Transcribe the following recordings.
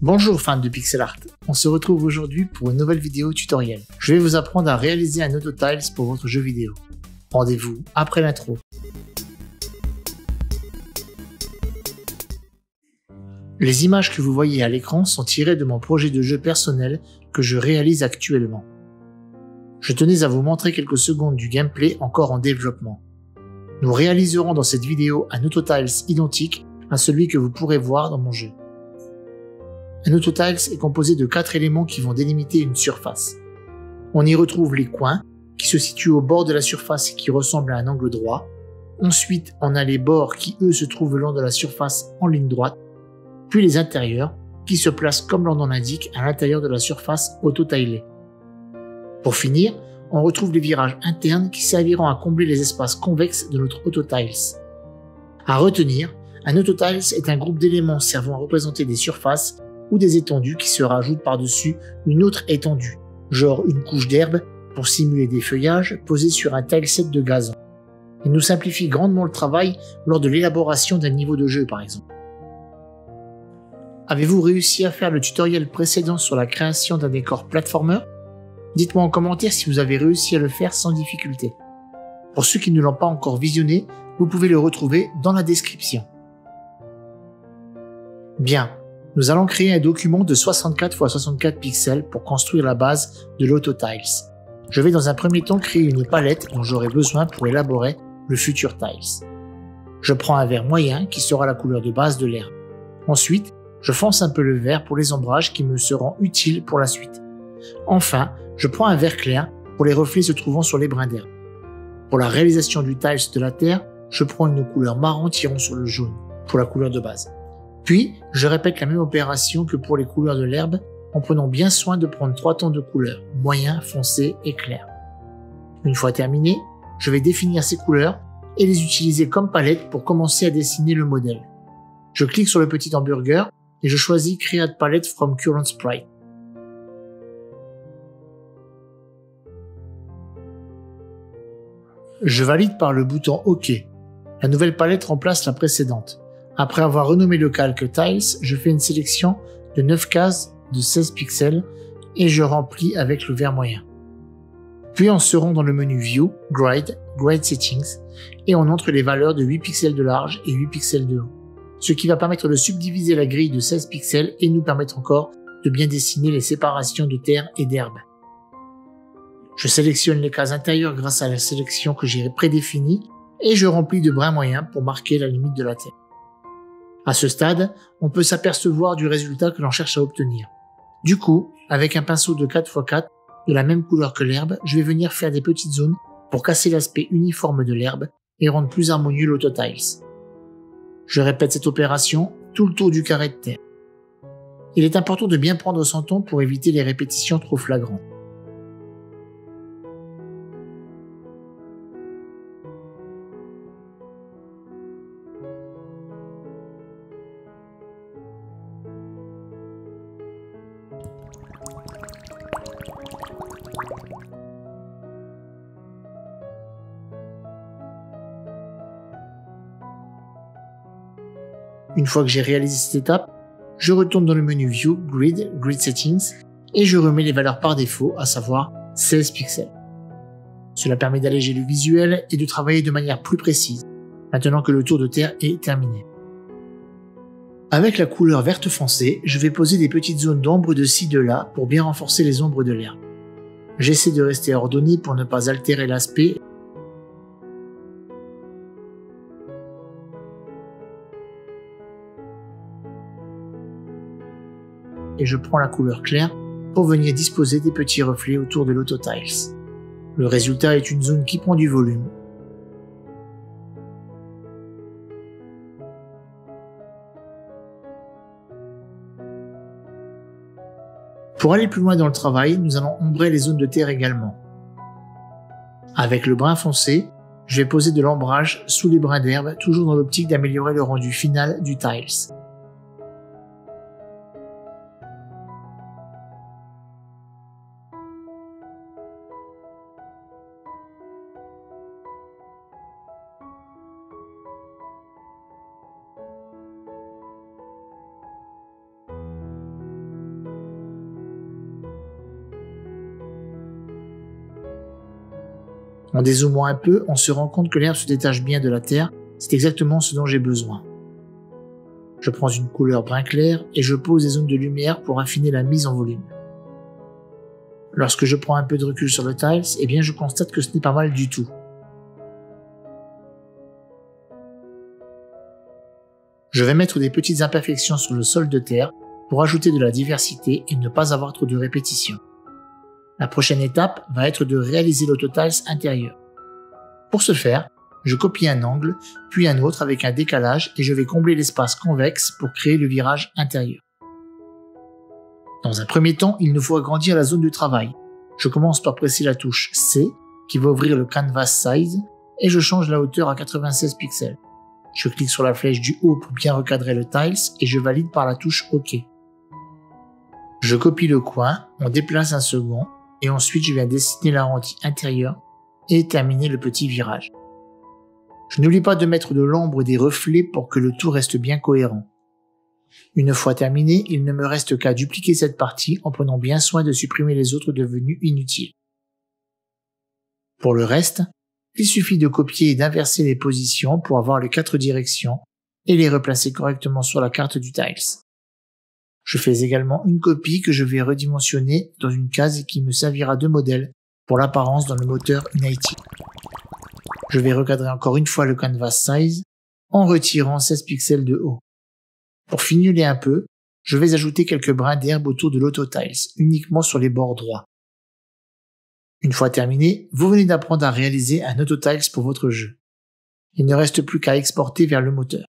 Bonjour fans de pixel art, on se retrouve aujourd'hui pour une nouvelle vidéo tutoriel. Je vais vous apprendre à réaliser un AutoTiles pour votre jeu vidéo. Rendez-vous après l'intro. Les images que vous voyez à l'écran sont tirées de mon projet de jeu personnel que je réalise actuellement. Je tenais à vous montrer quelques secondes du gameplay encore en développement. Nous réaliserons dans cette vidéo un AutoTiles identique à celui que vous pourrez voir dans mon jeu. Un AutoTiles est composé de 4 éléments qui vont délimiter une surface. On y retrouve les coins, qui se situent au bord de la surface et qui ressemblent à un angle droit. Ensuite, on a les bords qui, eux, se trouvent le long de la surface en ligne droite. Puis les intérieurs, qui se placent comme leur nom l'indique à l'intérieur de la surface autotilée. Pour finir, on retrouve les virages internes qui serviront à combler les espaces convexes de notre AutoTiles. À retenir, un AutoTiles est un groupe d'éléments servant à représenter des surfaces ou des étendues qui se rajoutent par-dessus une autre étendue, genre une couche d'herbe pour simuler des feuillages posés sur un tileset de gazon. Il nous simplifie grandement le travail lors de l'élaboration d'un niveau de jeu par exemple. Avez-vous réussi à faire le tutoriel précédent sur la création d'un décor platformer? Dites-moi en commentaire si vous avez réussi à le faire sans difficulté. Pour ceux qui ne l'ont pas encore visionné, vous pouvez le retrouver dans la description. Bien, nous allons créer un document de 64 x 64 pixels pour construire la base de l'AutoTiles. Je vais dans un premier temps créer une palette dont j'aurai besoin pour élaborer le futur Tiles. Je prends un vert moyen qui sera la couleur de base de l'herbe. Ensuite, je fonce un peu le vert pour les ombrages qui me seront utiles pour la suite. Enfin, je prends un vert clair pour les reflets se trouvant sur les brins d'herbe. Pour la réalisation du Tiles de la terre, je prends une couleur marron tirant sur le jaune pour la couleur de base. Puis, je répète la même opération que pour les couleurs de l'herbe en prenant bien soin de prendre 3 tons de couleurs, moyen, foncé et clair. Une fois terminé, je vais définir ces couleurs et les utiliser comme palette pour commencer à dessiner le modèle. Je clique sur le petit hamburger et je choisis Create Palette from Current Sprite. Je valide par le bouton OK. La nouvelle palette remplace la précédente. Après avoir renommé le calque Tiles, je fais une sélection de 9 cases de 16 pixels et je remplis avec le vert moyen. Puis on se rend dans le menu View, Grid Settings et on entre les valeurs de 8 pixels de large et 8 pixels de haut, ce qui va permettre de subdiviser la grille de 16 pixels et nous permettre encore de bien dessiner les séparations de terre et d'herbe. Je sélectionne les cases intérieures grâce à la sélection que j'ai prédéfinie et je remplis de brins moyens pour marquer la limite de la terre. À ce stade, on peut s'apercevoir du résultat que l'on cherche à obtenir. Du coup, avec un pinceau de 4x4 de la même couleur que l'herbe, je vais venir faire des petites zones pour casser l'aspect uniforme de l'herbe et rendre plus harmonieux l'AutoTiles. Je répète cette opération tout le tour du carré de terre. Il est important de bien prendre son temps pour éviter les répétitions trop flagrantes. Une fois que j'ai réalisé cette étape, je retourne dans le menu View, Grid Settings et je remets les valeurs par défaut, à savoir 16 pixels. Cela permet d'alléger le visuel et de travailler de manière plus précise, maintenant que le tour de terre est terminé. Avec la couleur verte foncée, je vais poser des petites zones d'ombre de ci de là pour bien renforcer les ombres de l'herbe. J'essaie de rester ordonné pour ne pas altérer l'aspect. Et je prends la couleur claire pour venir disposer des petits reflets autour de l'AutoTiles. Le résultat est une zone qui prend du volume. Pour aller plus loin dans le travail, nous allons ombrer les zones de terre également. Avec le brun foncé, je vais poser de l'ombrage sous les brins d'herbe, toujours dans l'optique d'améliorer le rendu final du Tiles. En dézoomant un peu, on se rend compte que l'herbe se détache bien de la terre, c'est exactement ce dont j'ai besoin. Je prends une couleur brun clair et je pose des zones de lumière pour affiner la mise en volume. Lorsque je prends un peu de recul sur le tiles, eh bien je constate que ce n'est pas mal du tout. Je vais mettre des petites imperfections sur le sol de terre pour ajouter de la diversité et ne pas avoir trop de répétitions. La prochaine étape va être de réaliser l'autotiles intérieur. Pour ce faire, je copie un angle, puis un autre avec un décalage et je vais combler l'espace convexe pour créer le virage intérieur. Dans un premier temps, il nous faut agrandir la zone de travail. Je commence par presser la touche C, qui va ouvrir le Canvas Size, et je change la hauteur à 96 pixels. Je clique sur la flèche du haut pour bien recadrer le tiles et je valide par la touche OK. Je copie le coin, on déplace un second, et ensuite je viens dessiner l'arrondi intérieur et terminer le petit virage. Je n'oublie pas de mettre de l'ombre et des reflets pour que le tout reste bien cohérent. Une fois terminé, il ne me reste qu'à dupliquer cette partie en prenant bien soin de supprimer les autres devenus inutiles. Pour le reste, il suffit de copier et d'inverser les positions pour avoir les 4 directions et les replacer correctement sur la carte du tiles. Je fais également une copie que je vais redimensionner dans une case et qui me servira de modèle pour l'apparence dans le moteur Unity. Je vais recadrer encore une fois le Canvas Size en retirant 16 pixels de haut. Pour fignoler un peu, je vais ajouter quelques brins d'herbe autour de l'autotiles, uniquement sur les bords droits. Une fois terminé, vous venez d'apprendre à réaliser un autotiles pour votre jeu. Il ne reste plus qu'à exporter vers le moteur.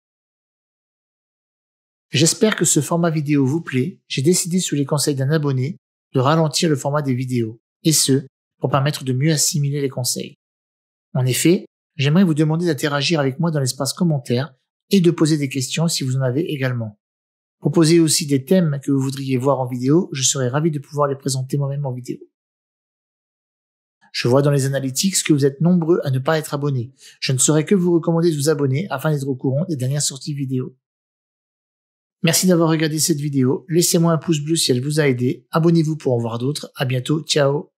J'espère que ce format vidéo vous plaît. J'ai décidé sous les conseils d'un abonné de ralentir le format des vidéos, et ce, pour permettre de mieux assimiler les conseils. En effet, j'aimerais vous demander d'interagir avec moi dans l'espace commentaire et de poser des questions si vous en avez également. Proposez aussi des thèmes que vous voudriez voir en vidéo, je serais ravi de pouvoir les présenter moi-même en vidéo. Je vois dans les analytics que vous êtes nombreux à ne pas être abonnés. Je ne saurais que vous recommander de vous abonner afin d'être au courant des dernières sorties vidéo. Merci d'avoir regardé cette vidéo, laissez-moi un pouce bleu si elle vous a aidé, abonnez-vous pour en voir d'autres, à bientôt, ciao.